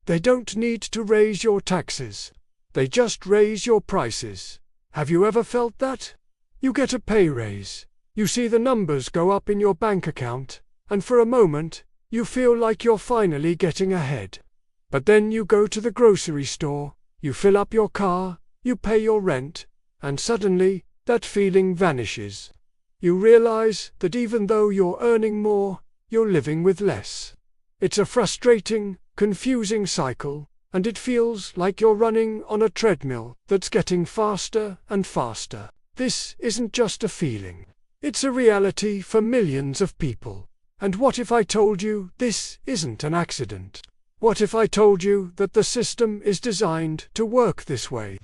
They don't need to raise your taxes. They just raise your prices. Have you ever felt that? You get a pay raise. You see the numbers go up in your bank account, and for a moment, you feel like you're finally getting ahead. But then you go to the grocery store, you fill up your car, you pay your rent, and suddenly, that feeling vanishes. You realize that even though you're earning more, you're living with less. It's a frustrating, confusing cycle, and it feels like you're running on a treadmill that's getting faster and faster. This isn't just a feeling. It's a reality for millions of people. And what if I told you this isn't an accident? What if I told you that the system is designed to work this way?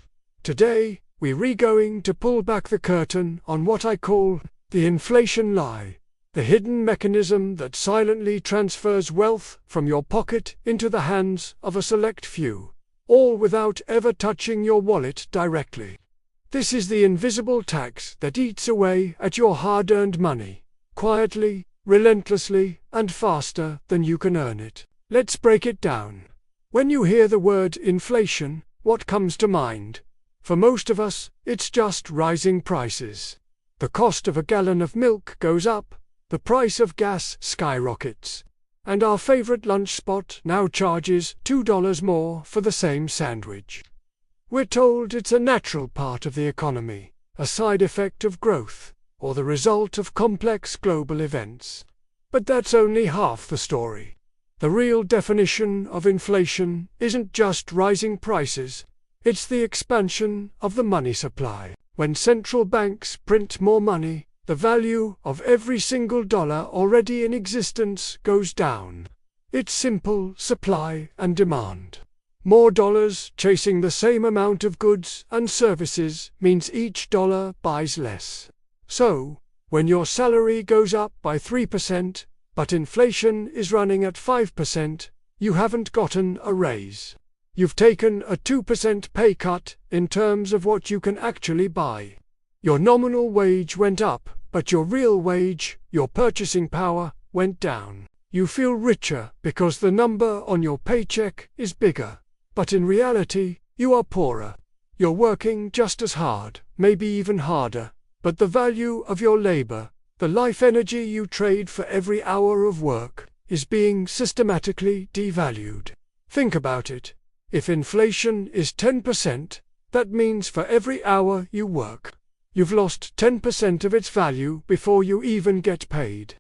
Today, we're going to pull back the curtain on what I call the inflation lie, the hidden mechanism that silently transfers wealth from your pocket into the hands of a select few, all without ever touching your wallet directly. This is the invisible tax that eats away at your hard-earned money, quietly, relentlessly, and faster than you can earn it. Let's break it down. When you hear the word inflation, what comes to mind? For most of us, it's just rising prices. The cost of a gallon of milk goes up, the price of gas skyrockets, and our favorite lunch spot now charges $2 more for the same sandwich. We're told it's a natural part of the economy, a side effect of growth, or the result of complex global events. But that's only half the story. The real definition of inflation isn't just rising prices, it's the expansion of the money supply. When central banks print more money, the value of every single dollar already in existence goes down. It's simple supply and demand. More dollars chasing the same amount of goods and services means each dollar buys less. So, when your salary goes up by 3%, but inflation is running at 5%, you haven't gotten a raise. You've taken a 2% pay cut in terms of what you can actually buy. Your nominal wage went up, but your real wage, your purchasing power, went down. You feel richer because the number on your paycheck is bigger. But in reality, you are poorer. You're working just as hard, maybe even harder, but the value of your labor, the life energy you trade for every hour of work, is being systematically devalued. Think about it. If inflation is 10%, that means for every hour you work, you've lost 10% of its value before you even get paid.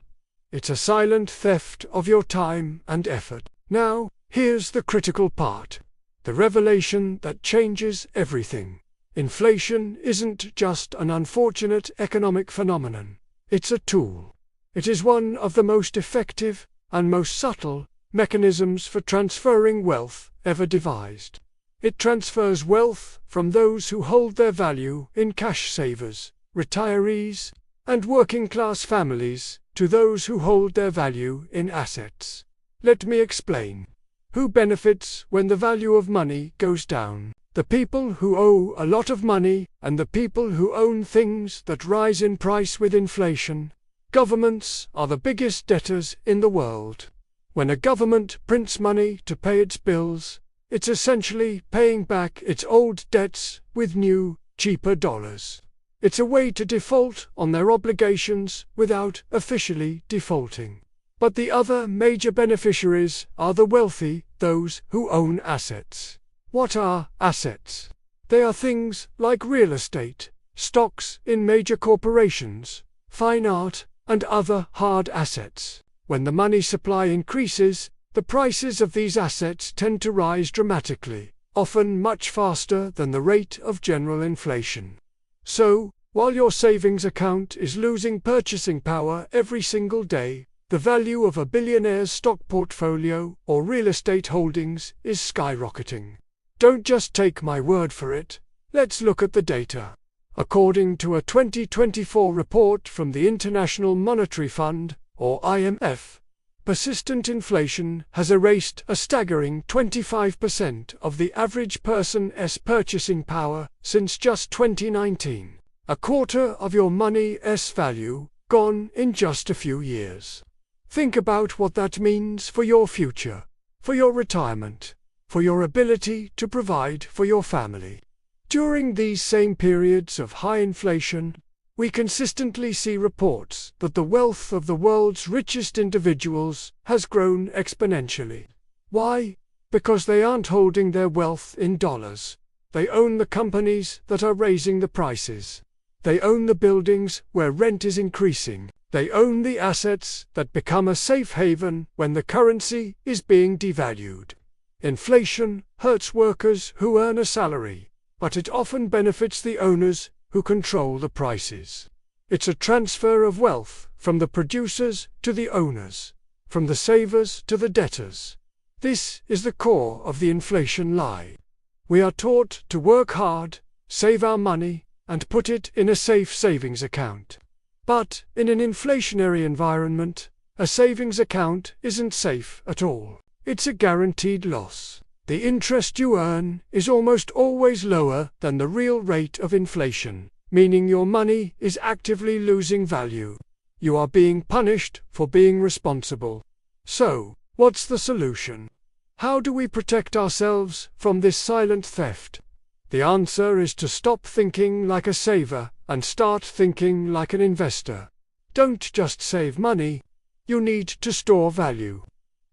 It's a silent theft of your time and effort. Now, here's the critical part. The revelation that changes everything. Inflation isn't just an unfortunate economic phenomenon. It's a tool. It is one of the most effective and most subtle mechanisms for transferring wealth ever devised. It transfers wealth from those who hold their value in cash savers, retirees, and working-class families to those who hold their value in assets. Let me explain. Who benefits when the value of money goes down? The people who owe a lot of money and the people who own things that rise in price with inflation. Governments are the biggest debtors in the world. When a government prints money to pay its bills, it's essentially paying back its old debts with new, cheaper dollars. It's a way to default on their obligations without officially defaulting. But the other major beneficiaries are the wealthy, those who own assets. What are assets? They are things like real estate, stocks in major corporations, fine art, and other hard assets. When the money supply increases, the prices of these assets tend to rise dramatically, often much faster than the rate of general inflation. So, while your savings account is losing purchasing power every single day, the value of a billionaire's stock portfolio or real estate holdings is skyrocketing. Don't just take my word for it. Let's look at the data. According to a 2024 report from the International Monetary Fund, or IMF, persistent inflation has erased a staggering 25% of the average person's purchasing power since just 2019. A quarter of your money's value gone in just a few years. Think about what that means for your future, for your retirement. for your ability to provide for your family. During these same periods of high inflation, we consistently see reports that the wealth of the world's richest individuals has grown exponentially. Why? Because they aren't holding their wealth in dollars. They own the companies that are raising the prices. They own the buildings where rent is increasing. They own the assets that become a safe haven when the currency is being devalued. Inflation hurts workers who earn a salary, but it often benefits the owners who control the prices. It's a transfer of wealth from the producers to the owners, from the savers to the debtors. This is the core of the inflation lie. We are taught to work hard, save our money, and put it in a safe savings account. But in an inflationary environment, a savings account isn't safe at all. It's a guaranteed loss. The interest you earn is almost always lower than the real rate of inflation, meaning your money is actively losing value. You are being punished for being responsible. So, what's the solution? How do we protect ourselves from this silent theft? The answer is to stop thinking like a saver and start thinking like an investor. Don't just save money, you need to store value.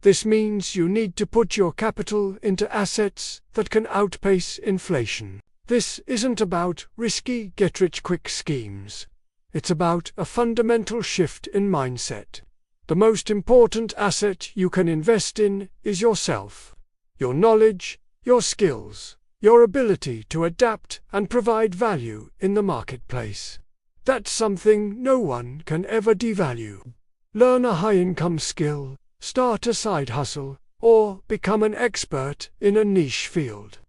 This means you need to put your capital into assets that can outpace inflation. This isn't about risky get-rich-quick schemes. It's about a fundamental shift in mindset. The most important asset you can invest in is yourself. Your knowledge, your skills, your ability to adapt and provide value in the marketplace. That's something no one can ever devalue. Learn a high-income skill, start a side hustle, or become an expert in a niche field.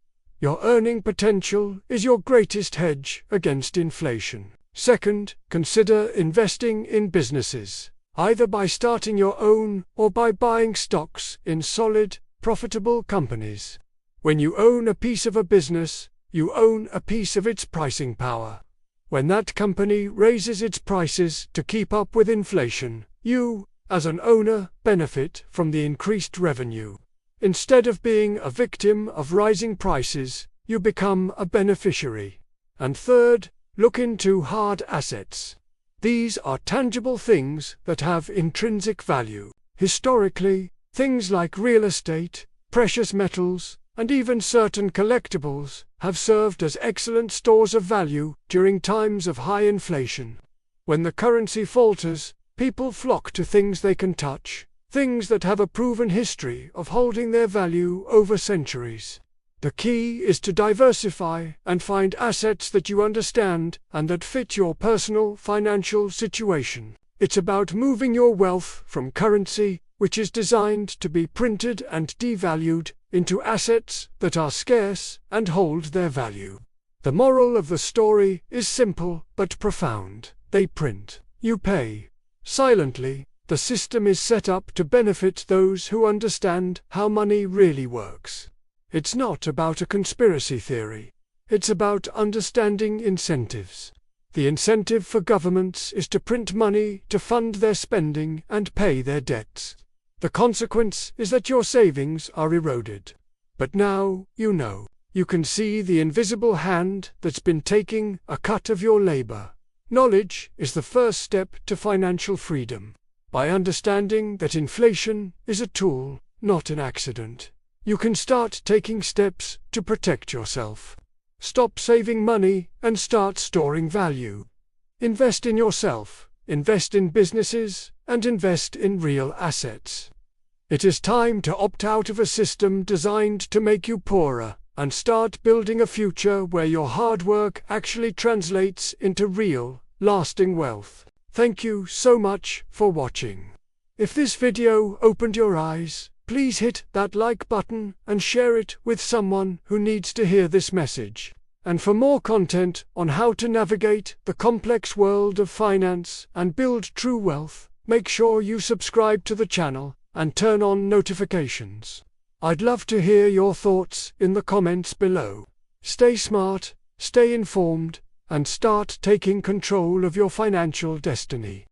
Your earning potential is your greatest hedge against inflation. Second, consider investing in businesses, either by starting your own or by buying stocks in solid, profitable companies. When you own a piece of a business, you own a piece of its pricing power. When that company raises its prices to keep up with inflation, you, as an owner, benefit from the increased revenue. Instead of being a victim of rising prices, you become a beneficiary. And third, look into hard assets. These are tangible things that have intrinsic value. Historically, things like real estate, precious metals, and even certain collectibles have served as excellent stores of value during times of high inflation. When the currency falters, people flock to things they can touch, things that have a proven history of holding their value over centuries. The key is to diversify and find assets that you understand and that fit your personal financial situation. It's about moving your wealth from currency, which is designed to be printed and devalued, into assets that are scarce and hold their value. The moral of the story is simple but profound. They print, you pay. Silently, the system is set up to benefit those who understand how money really works. It's not about a conspiracy theory. It's about understanding incentives. The incentive for governments is to print money to fund their spending and pay their debts. The consequence is that your savings are eroded. But now, you know. You can see the invisible hand that's been taking a cut of your labor. Knowledge is the first step to financial freedom. By understanding that inflation is a tool, not an accident, you can start taking steps to protect yourself. Stop saving money and start storing value. Invest in yourself, invest in businesses, and invest in real assets. It is time to opt out of a system designed to make you poorer and start building a future where your hard work actually translates into real, lasting wealth. Thank you so much for watching. If this video opened your eyes, please hit that like button and share it with someone who needs to hear this message. And for more content on how to navigate the complex world of finance and build true wealth, make sure you subscribe to the channel and turn on notifications. I'd love to hear your thoughts in the comments below. Stay smart, stay informed, and start taking control of your financial destiny.